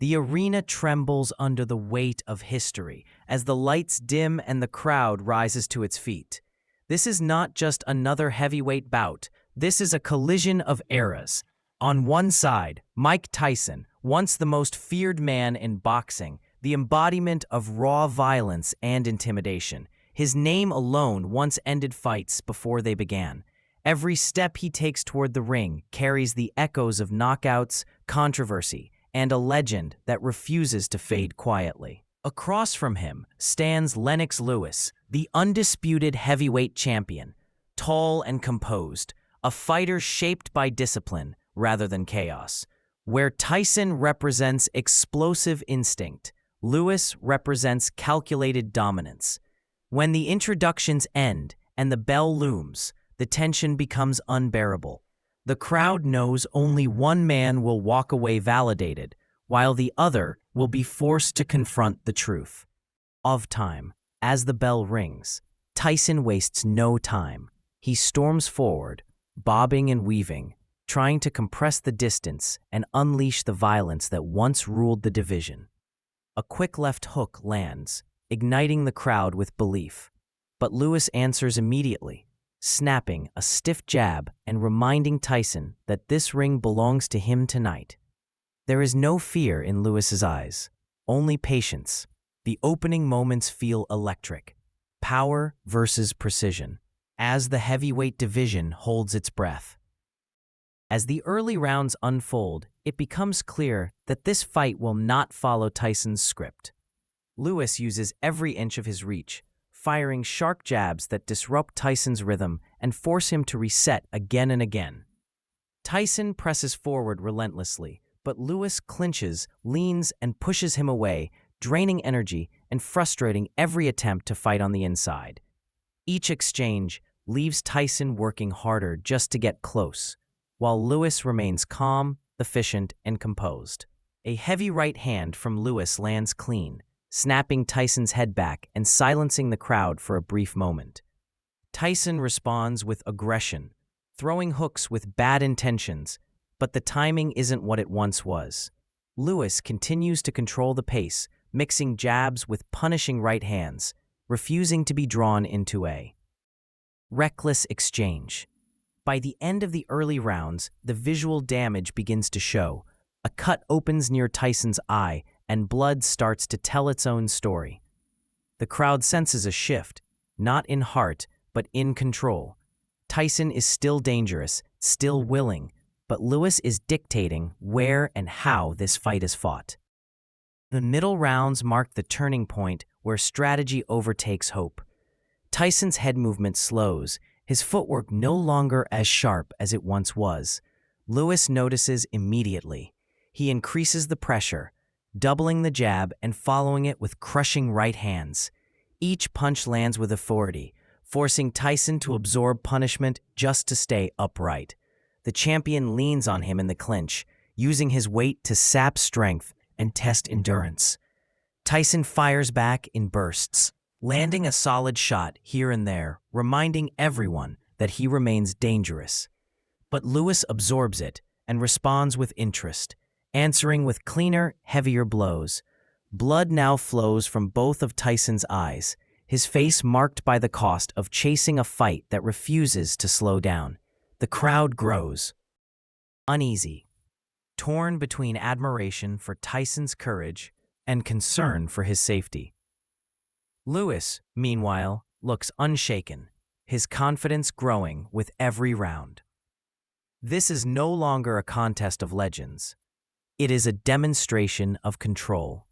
The arena trembles under the weight of history as the lights dim and the crowd rises to its feet. This is not just another heavyweight bout. This is a collision of eras. On one side, Mike Tyson, once the most feared man in boxing, the embodiment of raw violence and intimidation. His name alone once ended fights before they began. Every step he takes toward the ring carries the echoes of knockouts, controversy, and a legend that refuses to fade quietly. Across from him stands Lennox Lewis, the undisputed heavyweight champion, tall and composed, a fighter shaped by discipline rather than chaos. Where Tyson represents explosive instinct, Lewis represents calculated dominance. When the introductions end and the bell looms, the tension becomes unbearable. The crowd knows only one man will walk away validated, while the other will be forced to confront the truth. Of time, as the bell rings, Tyson wastes no time. He storms forward, bobbing and weaving, trying to compress the distance and unleash the violence that once ruled the division. A quick left hook lands, igniting the crowd with belief. But Lewis answers immediately, snapping a stiff jab and reminding Tyson that this ring belongs to him tonight. There is no fear in Lewis's eyes, only patience. The opening moments feel electric, power versus precision, as the heavyweight division holds its breath. As the early rounds unfold, it becomes clear that this fight will not follow Tyson's script. Lewis uses every inch of his reach, firing sharp jabs that disrupt Tyson's rhythm and force him to reset again and again. Tyson presses forward relentlessly, but Lewis clinches, leans, and pushes him away, draining energy and frustrating every attempt to fight on the inside. Each exchange leaves Tyson working harder just to get close, while Lewis remains calm, efficient, and composed. A heavy right hand from Lewis lands clean, snapping Tyson's head back and silencing the crowd for a brief moment. Tyson responds with aggression, throwing hooks with bad intentions, but the timing isn't what it once was. Lewis continues to control the pace, mixing jabs with punishing right hands, refusing to be drawn into a reckless exchange. By the end of the early rounds, the visual damage begins to show. A cut opens near Tyson's eye, and blood starts to tell its own story. The crowd senses a shift, not in heart, but in control. Tyson is still dangerous, still willing, but Lewis is dictating where and how this fight is fought. The middle rounds mark the turning point where strategy overtakes hope. Tyson's head movement slows, his footwork no longer as sharp as it once was. Lewis notices immediately. He increases the pressure, doubling the jab and following it with crushing right hands. Each punch lands with authority, forcing Tyson to absorb punishment just to stay upright. The champion leans on him in the clinch, using his weight to sap strength and test endurance. Tyson fires back in bursts, landing a solid shot here and there, reminding everyone that he remains dangerous. But Lewis absorbs it and responds with interest, answering with cleaner, heavier blows. Blood now flows from both of Tyson's eyes, his face marked by the cost of chasing a fight that refuses to slow down. The crowd grows uneasy, torn between admiration for Tyson's courage and concern for his safety. Lewis, meanwhile, looks unshaken, his confidence growing with every round. This is no longer a contest of legends. It is a demonstration of control,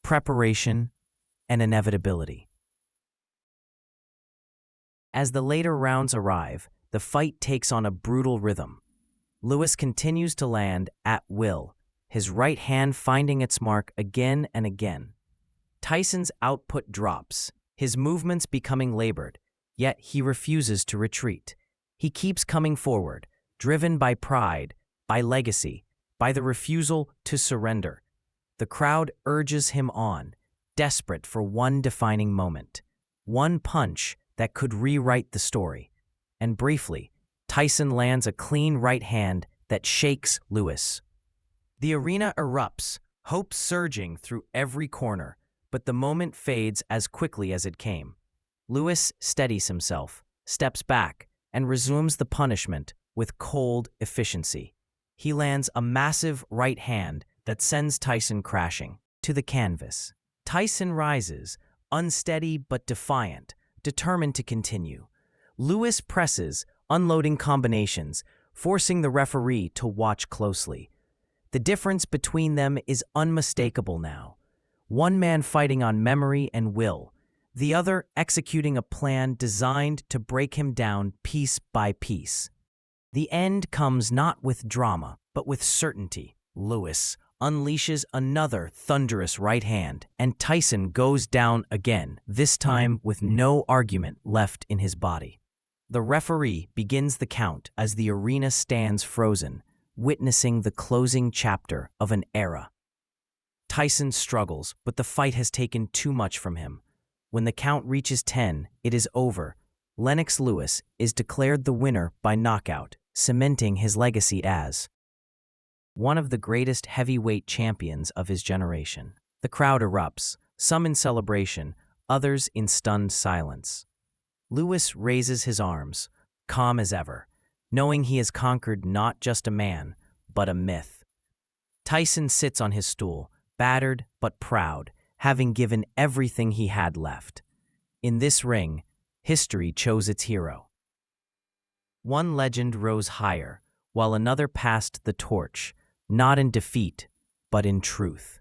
preparation, and inevitability. As the later rounds arrive, the fight takes on a brutal rhythm. Lewis continues to land at will, his right hand finding its mark again and again. Tyson's output drops, his movements becoming labored, yet he refuses to retreat. He keeps coming forward, driven by pride, by legacy, by the refusal to surrender. The crowd urges him on, desperate for one defining moment, one punch that could rewrite the story. And briefly, Tyson lands a clean right hand that shakes Lewis. The arena erupts, hope surging through every corner, but the moment fades as quickly as it came. Lewis steadies himself, steps back, and resumes the punishment with cold efficiency. He lands a massive right hand that sends Tyson crashing to the canvas. Tyson rises, unsteady but defiant, determined to continue. Lewis presses, unloading combinations, forcing the referee to watch closely. The difference between them is unmistakable now. One man fighting on memory and will, the other executing a plan designed to break him down piece by piece. The end comes not with drama, but with certainty. Lewis unleashes another thunderous right hand, and Tyson goes down again, this time with no argument left in his body. The referee begins the count as the arena stands frozen, witnessing the closing chapter of an era. Tyson struggles, but the fight has taken too much from him. When the count reaches 10, it is over. Lennox Lewis is declared the winner by knockout, cementing his legacy as one of the greatest heavyweight champions of his generation. The crowd erupts, some in celebration, others in stunned silence. Lewis raises his arms, calm as ever, knowing he has conquered not just a man, but a myth. Tyson sits on his stool, battered but proud, having given everything he had left. In this ring, history chose its hero. One legend rose higher, while another passed the torch, not in defeat, but in truth.